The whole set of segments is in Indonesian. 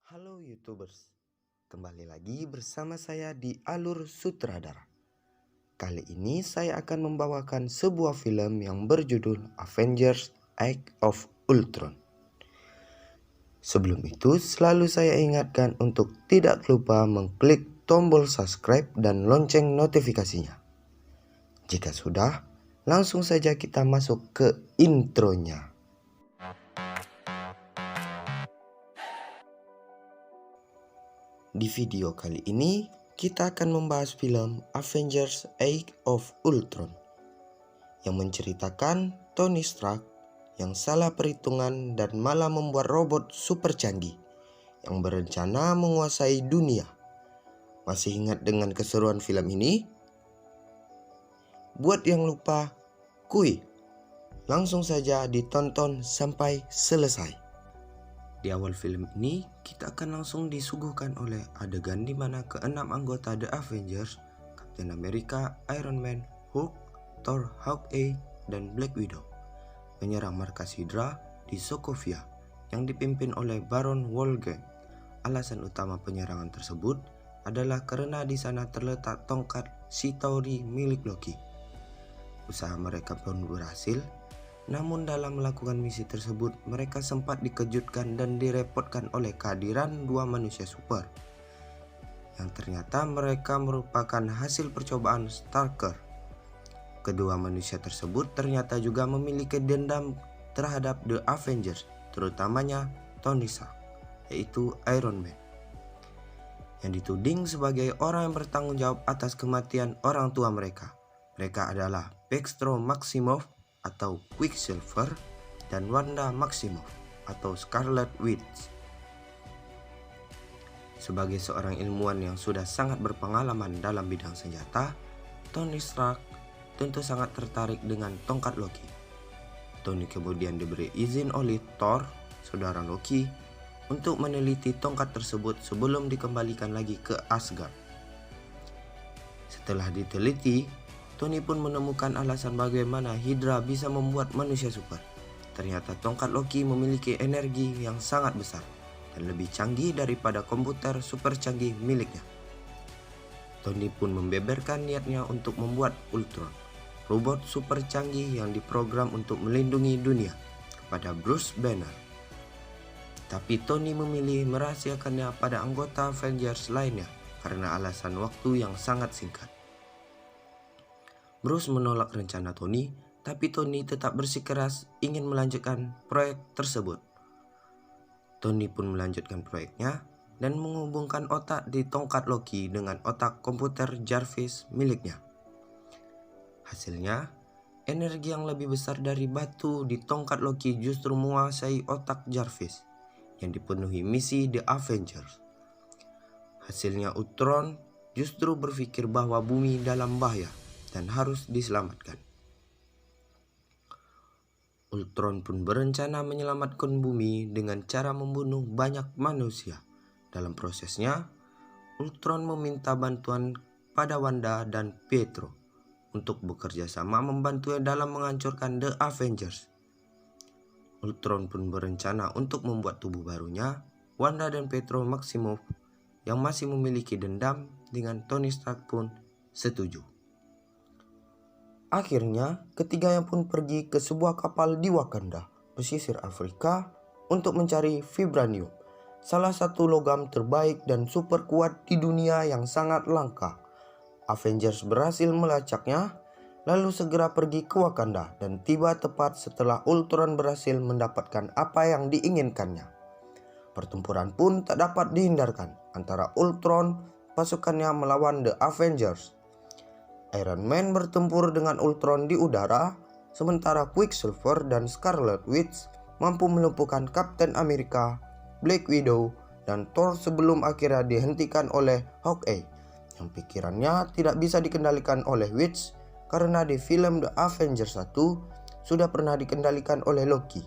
Halo YouTubers, kembali lagi bersama saya di Alur Sutradara. Kali ini saya akan membawakan sebuah film yang berjudul Avengers: Age of Ultron. Sebelum itu, selalu saya ingatkan untuk tidak lupa mengklik tombol subscribe dan lonceng notifikasinya. Jika sudah, langsung saja kita masuk ke intronya. Di video kali ini, kita akan membahas film Avengers: Age of Ultron yang menceritakan Tony Stark yang salah perhitungan dan malah membuat robot super canggih yang berencana menguasai dunia. Masih ingat dengan keseruan film ini? Buat yang lupa, kuy, langsung saja ditonton sampai selesai. Di awal film ini, kita akan langsung disuguhkan oleh adegan di mana keenam anggota The Avengers, Captain America, Iron Man, Hulk, Thor, Hawkeye, dan Black Widow menyerang markas Hydra di Sokovia yang dipimpin oleh Baron Wolfgang. Alasan utama penyerangan tersebut adalah karena di sana terletak tongkat Chitauri milik Loki. Usaha mereka pun berhasil. Namun dalam melakukan misi tersebut, mereka sempat dikejutkan dan direpotkan oleh kehadiran dua manusia super yang ternyata mereka merupakan hasil percobaan Starker. Kedua manusia tersebut ternyata juga memiliki dendam terhadap The Avengers, terutamanya Tony Stark, yaitu Iron Man, yang dituding sebagai orang yang bertanggung jawab atas kematian orang tua mereka. Mereka adalah Pietro Maximoff atau Quicksilver dan Wanda Maximoff atau Scarlet Witch. Sebagai seorang ilmuwan yang sudah sangat berpengalaman dalam bidang senjata, Tony Stark tentu sangat tertarik dengan tongkat Loki. Tony kemudian diberi izin oleh Thor, saudara Loki, untuk meneliti tongkat tersebut sebelum dikembalikan lagi ke Asgard. Setelah diteliti, Tony pun menemukan alasan bagaimana Hydra bisa membuat manusia super. Ternyata tongkat Loki memiliki energi yang sangat besar dan lebih canggih daripada komputer super canggih miliknya. Tony pun membeberkan niatnya untuk membuat Ultron, robot super canggih yang diprogram untuk melindungi dunia, kepada Bruce Banner. Tapi Tony memilih merahasiakannya pada anggota Avengers lainnya karena alasan waktu yang sangat singkat. Bruce menolak rencana Tony, tapi Tony tetap bersikeras ingin melanjutkan proyek tersebut. Tony pun melanjutkan proyeknya dan menghubungkan otak di tongkat Loki dengan otak komputer Jarvis miliknya. Hasilnya, energi yang lebih besar dari batu di tongkat Loki justru menguasai otak Jarvis yang dipenuhi misi The Avengers. Hasilnya Ultron justru berpikir bahwa bumi dalam bahaya dan harus diselamatkan. Ultron pun berencana menyelamatkan bumi dengan cara membunuh banyak manusia. Dalam prosesnya, Ultron meminta bantuan pada Wanda dan Pietro untuk bekerja sama membantunya dalam menghancurkan The Avengers. Ultron pun berencana untuk membuat tubuh barunya. Wanda dan Pietro Maximoff yang masih memiliki dendam dengan Tony Stark pun setuju. Akhirnya, ketiganya pun pergi ke sebuah kapal di Wakanda, pesisir Afrika, untuk mencari vibranium, salah satu logam terbaik dan super kuat di dunia yang sangat langka. Avengers berhasil melacaknya, lalu segera pergi ke Wakanda dan tiba tepat setelah Ultron berhasil mendapatkan apa yang diinginkannya. Pertempuran pun tak dapat dihindarkan antara Ultron, pasukannya melawan The Avengers. Iron Man bertempur dengan Ultron di udara, sementara Quicksilver dan Scarlet Witch mampu melumpuhkan Captain America, Black Widow, dan Thor sebelum akhirnya dihentikan oleh Hawkeye, yang pikirannya tidak bisa dikendalikan oleh Witch karena di film The Avengers 1 sudah pernah dikendalikan oleh Loki.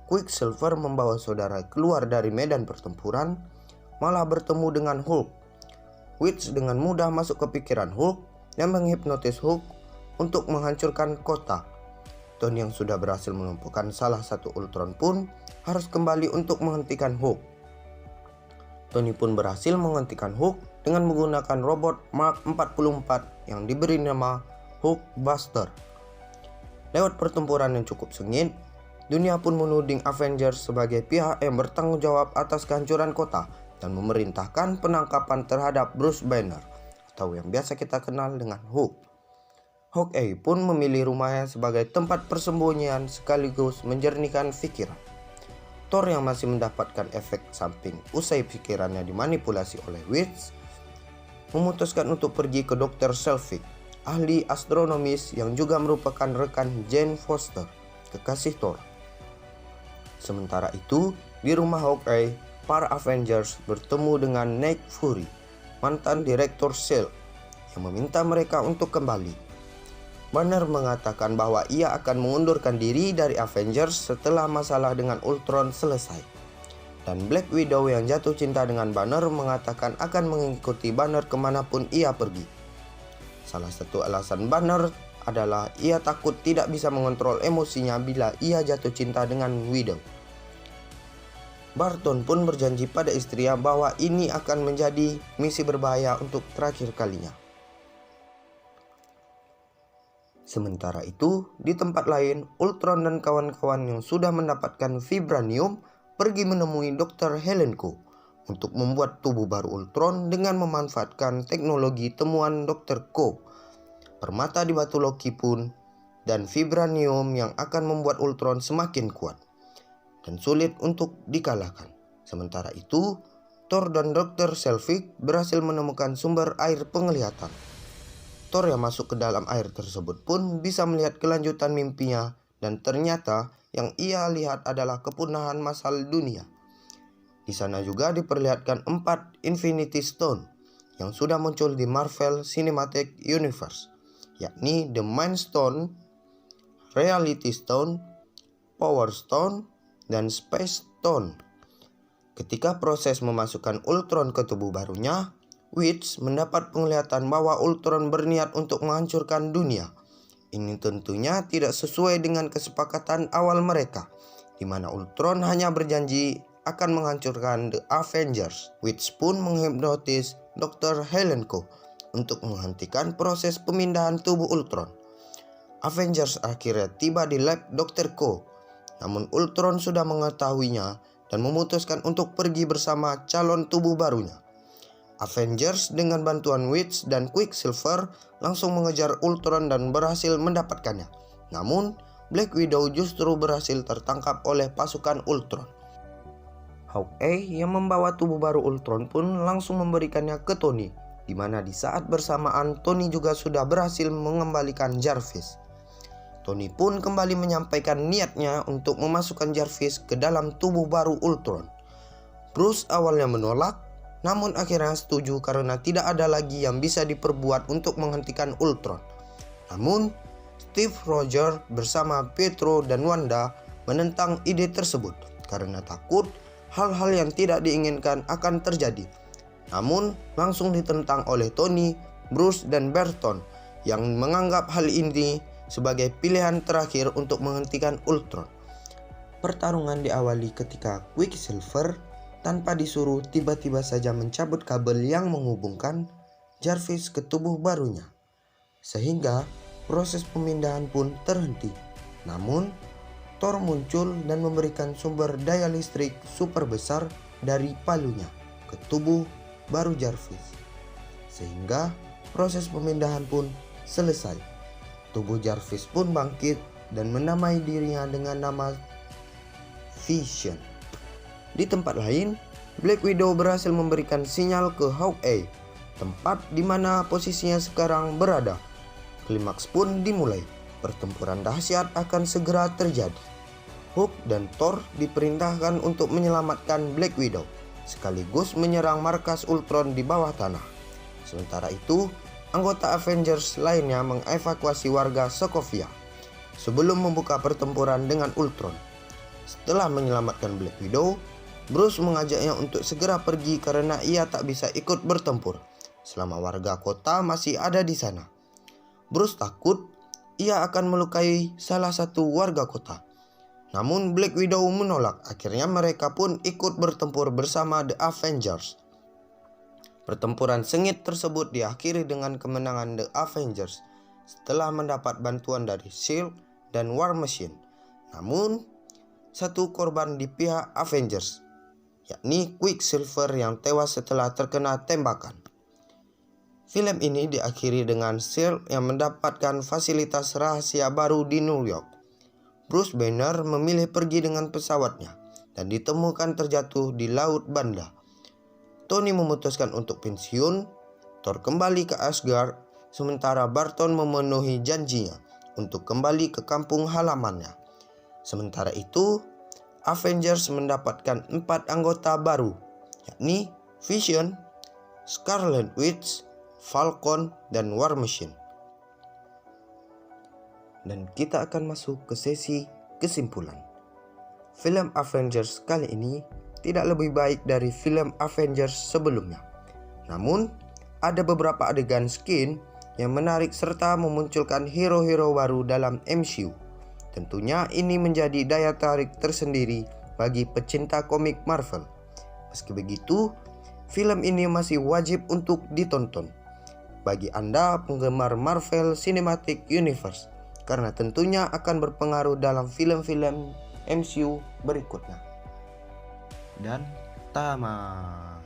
Quicksilver membawa saudara keluar dari medan pertempuran, malah bertemu dengan Hulk. Witch dengan mudah masuk ke pikiran Hulk yang menghipnotis Hulk untuk menghancurkan kota. Tony yang sudah berhasil melumpuhkan salah satu Ultron pun harus kembali untuk menghentikan Hulk. Tony pun berhasil menghentikan Hulk dengan menggunakan robot Mark 44 yang diberi nama Hulkbuster. Lewat pertempuran yang cukup sengit, dunia pun menuding Avengers sebagai pihak yang bertanggung jawab atas kehancuran kota dan memerintahkan penangkapan terhadap Bruce Banner atau yang biasa kita kenal dengan Hulk. Hawkeye pun memilih rumahnya sebagai tempat persembunyian sekaligus menjernihkan pikiran. Thor yang masih mendapatkan efek samping usai pikirannya dimanipulasi oleh Witch memutuskan untuk pergi ke Dr. Selvig, ahli astronomis yang juga merupakan rekan Jane Foster, kekasih Thor. Sementara itu, di rumah Hawkeye, para Avengers bertemu dengan Nick Fury, mantan direktur S.H.I.E.L.D., yang meminta mereka untuk kembali. Banner mengatakan bahwa ia akan mengundurkan diri dari Avengers setelah masalah dengan Ultron selesai. Dan Black Widow yang jatuh cinta dengan Banner mengatakan akan mengikuti Banner kemanapun ia pergi. Salah satu alasan Banner adalah ia takut tidak bisa mengontrol emosinya bila ia jatuh cinta dengan Widow. Barton pun berjanji pada istrinya bahwa ini akan menjadi misi berbahaya untuk terakhir kalinya. Sementara itu, di tempat lain, Ultron dan kawan-kawan yang sudah mendapatkan vibranium pergi menemui Dr. Helenko untuk membuat tubuh baru Ultron dengan memanfaatkan teknologi temuan Dr. Ko, permata di batu Loki pun, dan vibranium yang akan membuat Ultron semakin kuat dan sulit untuk dikalahkan. Sementara itu, Thor dan Dr. Selvig berhasil menemukan sumber air penglihatan. Thor yang masuk ke dalam air tersebut pun bisa melihat kelanjutan mimpinya dan ternyata yang ia lihat adalah kepunahan massal dunia. Di sana juga diperlihatkan 4 Infinity Stone yang sudah muncul di Marvel Cinematic Universe, yakni The Mind Stone, Reality Stone, Power Stone, dan Space Stone. Ketika proses memasukkan Ultron ke tubuh barunya, Witch mendapat penglihatan bahwa Ultron berniat untuk menghancurkan dunia. Ini tentunya tidak sesuai dengan kesepakatan awal mereka, di mana Ultron hanya berjanji akan menghancurkan The Avengers. Witch pun menghipnotis Dr. Helenko untuk menghentikan proses pemindahan tubuh Ultron. Avengers akhirnya tiba di lab Dr. Ko, namun Ultron sudah mengetahuinya dan memutuskan untuk pergi bersama calon tubuh barunya. Avengers dengan bantuan Witch dan Quicksilver langsung mengejar Ultron dan berhasil mendapatkannya. Namun, Black Widow justru berhasil tertangkap oleh pasukan Ultron. Hawkeye yang membawa tubuh baru Ultron pun langsung memberikannya ke Tony, di mana di saat bersamaan Tony juga sudah berhasil mengembalikan Jarvis. Tony pun kembali menyampaikan niatnya untuk memasukkan Jarvis ke dalam tubuh baru Ultron. Bruce awalnya menolak, namun akhirnya setuju karena tidak ada lagi yang bisa diperbuat untuk menghentikan Ultron. Namun, Steve Rogers bersama Pietro dan Wanda menentang ide tersebut karena takut hal-hal yang tidak diinginkan akan terjadi. Namun, langsung ditentang oleh Tony, Bruce, dan Barton yang menganggap hal ini sebagai pilihan terakhir untuk menghentikan Ultron. Pertarungan diawali ketika Quicksilver tanpa disuruh tiba-tiba saja mencabut kabel yang menghubungkan Jarvis ke tubuh barunya, sehingga proses pemindahan pun terhenti. Namun, Thor muncul dan memberikan sumber daya listrik super besar dari palunya ke tubuh baru Jarvis, sehingga proses pemindahan pun selesai. Tubuh Jarvis pun bangkit dan menamai dirinya dengan nama Vision. Di tempat lain, Black Widow berhasil memberikan sinyal ke Hawkeye, tempat di mana posisinya sekarang berada. Klimaks pun dimulai. Pertempuran dahsyat akan segera terjadi. Hulk dan Thor diperintahkan untuk menyelamatkan Black Widow, sekaligus menyerang markas Ultron di bawah tanah. Sementara itu, anggota Avengers lainnya mengevakuasi warga Sokovia sebelum membuka pertempuran dengan Ultron. Setelah menyelamatkan Black Widow, Bruce mengajaknya untuk segera pergi karena ia tak bisa ikut bertempur selama warga kota masih ada di sana. Bruce takut ia akan melukai salah satu warga kota. Namun Black Widow menolak. Akhirnya mereka pun ikut bertempur bersama The Avengers. Pertempuran sengit tersebut diakhiri dengan kemenangan The Avengers setelah mendapat bantuan dari S.H.I.E.L.D. dan War Machine. Namun, satu korban di pihak Avengers, yakni Quicksilver yang tewas setelah terkena tembakan. Film ini diakhiri dengan S.H.I.E.L.D. yang mendapatkan fasilitas rahasia baru di New York. Bruce Banner memilih pergi dengan pesawatnya dan ditemukan terjatuh di Laut Banda. Tony memutuskan untuk pensiun, Thor kembali ke Asgard, sementara Barton memenuhi janjinya untuk kembali ke kampung halamannya. Sementara itu, Avengers mendapatkan 4 anggota baru, yakni Vision, Scarlet Witch, Falcon, dan War Machine. Dan kita akan masuk ke sesi kesimpulan. Film Avengers kali ini tidak lebih baik dari film Avengers sebelumnya. Namun, ada beberapa adegan skin yang menarik serta memunculkan hero-hero baru dalam MCU. Tentunya ini menjadi daya tarik tersendiri bagi pecinta komik Marvel. Meski begitu, film ini masih wajib untuk ditonton bagi Anda penggemar Marvel Cinematic Universe, karena tentunya akan berpengaruh dalam film-film MCU berikutnya. Dan tamat.